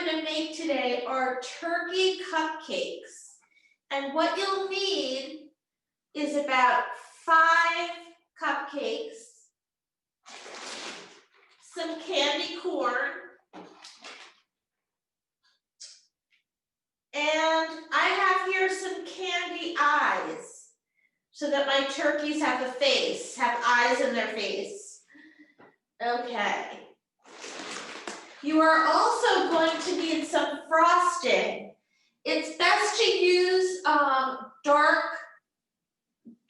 going to make today are turkey cupcakes. And what you'll need is about 5 cupcakes, some candy corn, and I have here some candy eyes so that my turkeys have a face, have eyes in their face. Okay. You are also going to need some frosting. It's best to use dark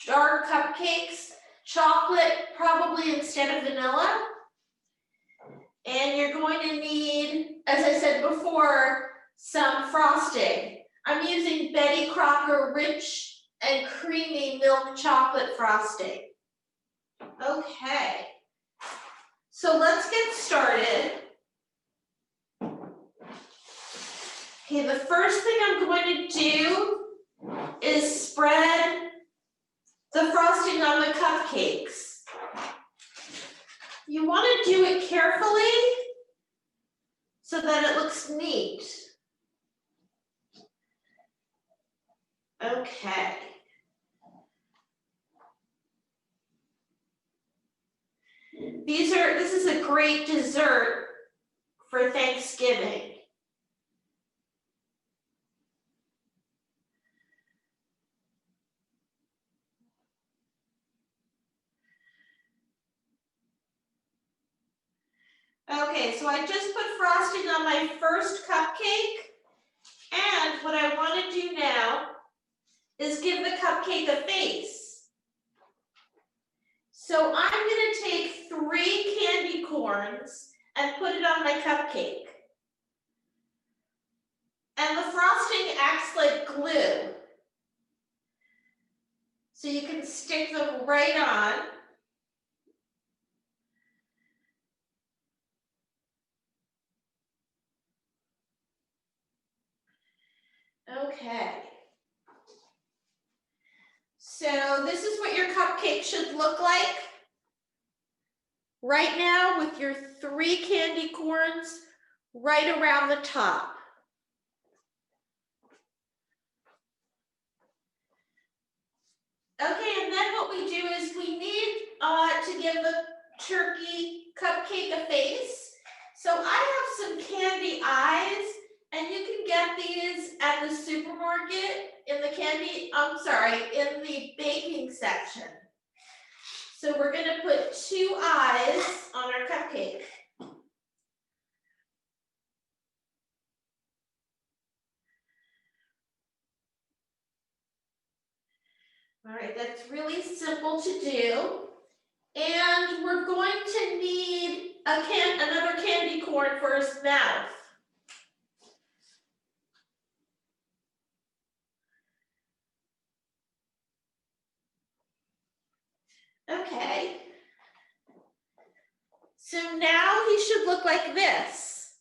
cupcakes, chocolate probably instead of vanilla. And you're going to need, as I said before, some frosting. I'm using Betty Crocker rich and creamy milk chocolate frosting. Okay, so let's get started. Okay, the first thing I'm going to do is spread the frosting on the cupcakes. You want to do it carefully so that it looks neat. Okay. This is a great dessert for Thanksgiving. Okay, so I just put frosting on my first cupcake, and what I want to do now is give the cupcake a face. So I'm going to take 3 candy corns and put it on my cupcake. And the frosting acts like glue. So you can stick them right on. Okay. So this is what your cupcake should look like. Right now with your 3 candy corns right around the top. Okay, and then what we do is we need to give the turkey cupcake a face. So I have some candy eyes, and you can get these at the supermarket in the baking section. So we're going to put 2 eyes on our cupcake. All right, that's really simple to do. And we're going to need another candy corn for his mouth. Okay. So now he should look like this.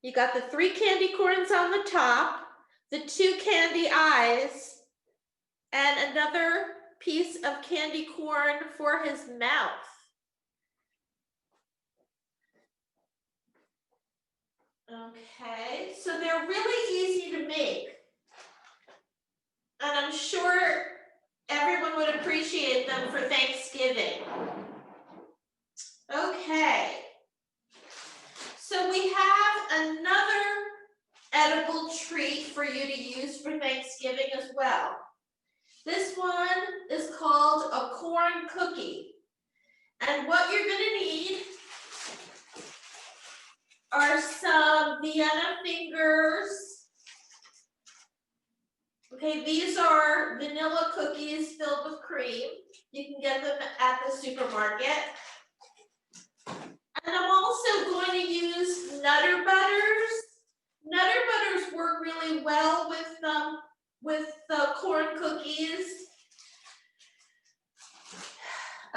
You got the 3 candy corns on the top, the 2 candy eyes, and another piece of candy corn for his mouth. Okay, so they're really easy to make. And I'm sure everyone would appreciate them for Thanksgiving. Okay, so we have another edible treat for you to use for Thanksgiving as well. This one is called a corn cookie. And what you're going to need are some Vienna Fingers. Okay, these are vanilla cookies filled with cream. You can get them at the supermarket. And I'm also going to use Nutter Butters. Nutter Butters work really well with the corn cookies.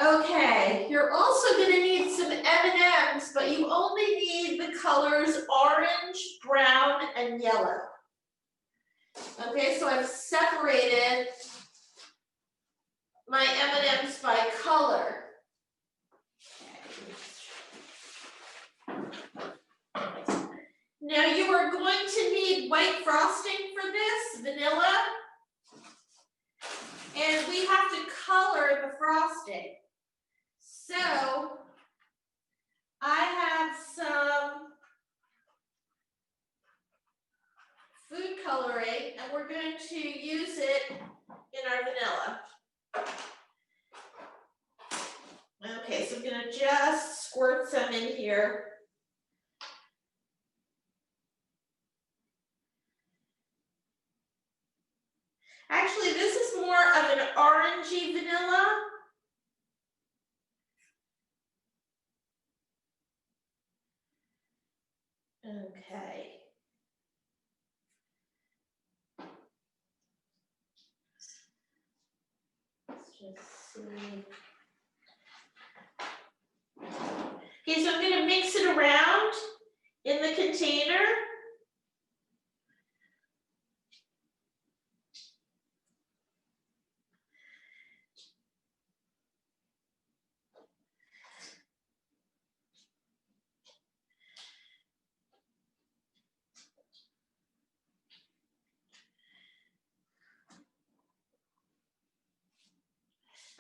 Okay, you're also going to need some M&Ms, but you only need the colors orange, brown, and yellow. Okay, so I've separated my M&Ms by color. Now you are going to need white frosting for this, vanilla. And we have to color the frosting. So I have some food coloring and we're going to use it in our vanilla. Okay, so I'm gonna just squirt some in here. Actually, this is more of an orangey vanilla. Okay. Let's just see. Okay, so I'm going to mix it around in the container.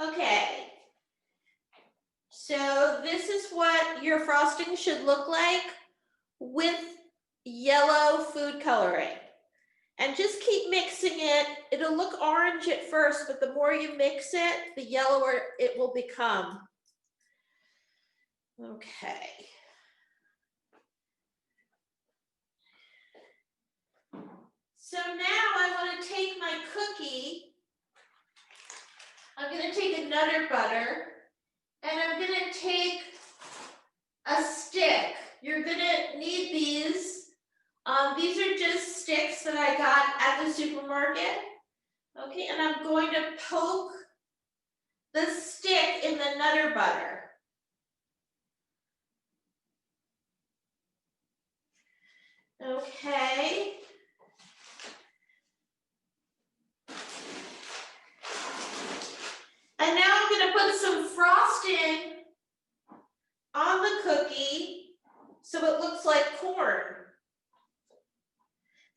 Okay. So this is what your frosting should look like with yellow food coloring. And just keep mixing it. It'll look orange at first, but the more you mix it, the yellower it will become. Okay. So now I want to take my cookie. I'm going to take a Nutter Butter, and I'm going to take a stick. You're going to need these. These are just sticks that I got at the supermarket. Okay, and I'm going to poke the stick in the Nutter Butter. Okay. And now I'm going to put some frosting on the cookie so it looks like corn.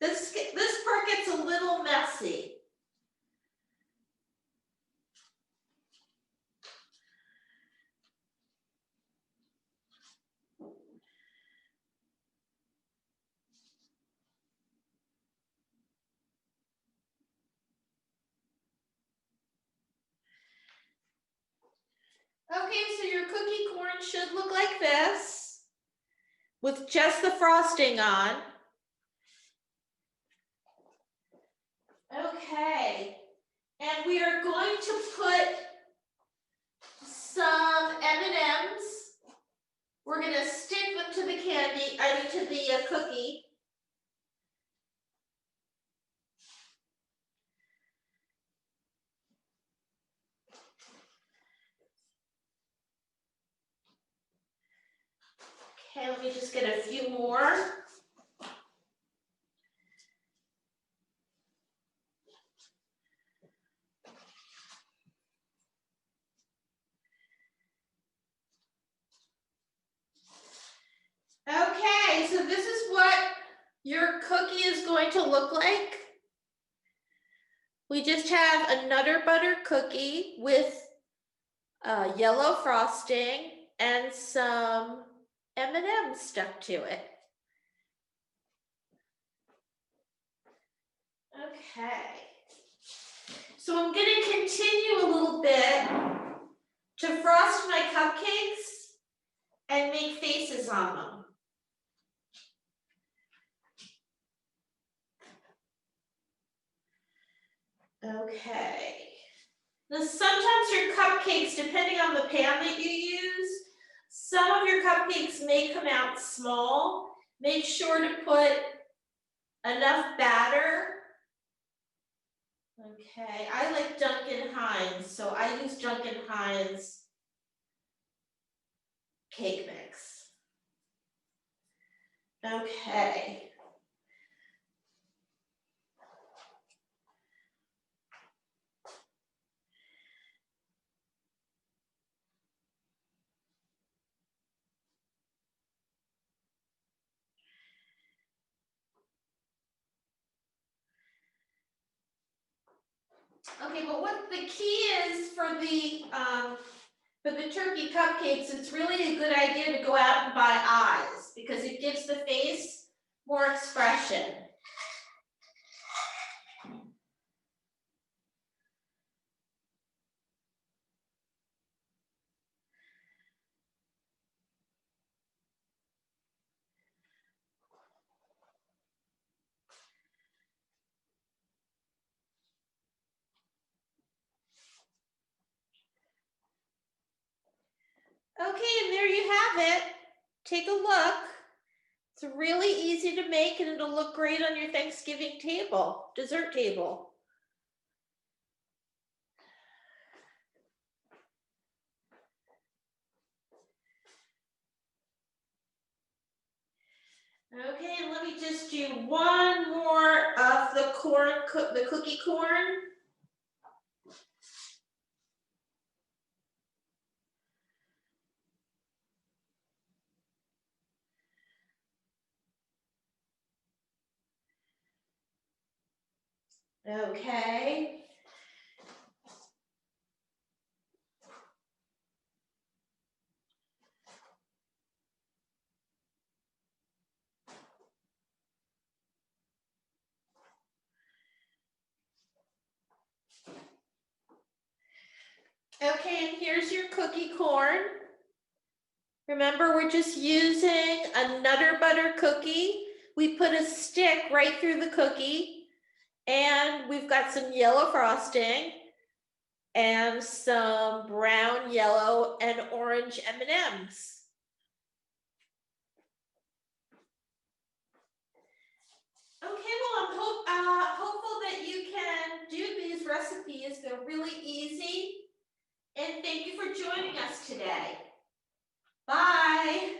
This part gets a little messy. Okay, so your cookie corn should look like this with just the frosting on. Okay, and we are going to put some M&Ms. We're going to stick them to the candy, to the cookie. Okay, let me just get a few more. Okay, so this is what your cookie is going to look like. We just have a Nutter Butter cookie with yellow frosting and some M&Ms stuck to it. Okay. So I'm going to continue a little bit to frost my cupcakes and make faces on them. Okay. Now sometimes your cupcakes, depending on the pan that you use, some of your cupcakes may come out small. Make sure to put enough batter. Okay, I like Duncan Hines, so I use Duncan Hines cake mix. Okay. Okay, but what the key is for the turkey cupcakes, it's really a good idea to go out and buy eyes because it gives the face more expression. Okay, and there you have it. Take a look. It's really easy to make and it'll look great on your Thanksgiving table, dessert table. Okay, and let me just do one more of the corn, the cookie corn. Okay. Okay, and here's your cookie corn. Remember, we're just using a Nutter Butter cookie. We put a stick right through the cookie, and we've got some yellow frosting and some brown, yellow, and orange M&Ms. Okay, well, I'm hopeful that you can do these recipes. They're really easy. And thank you for joining us today. Bye.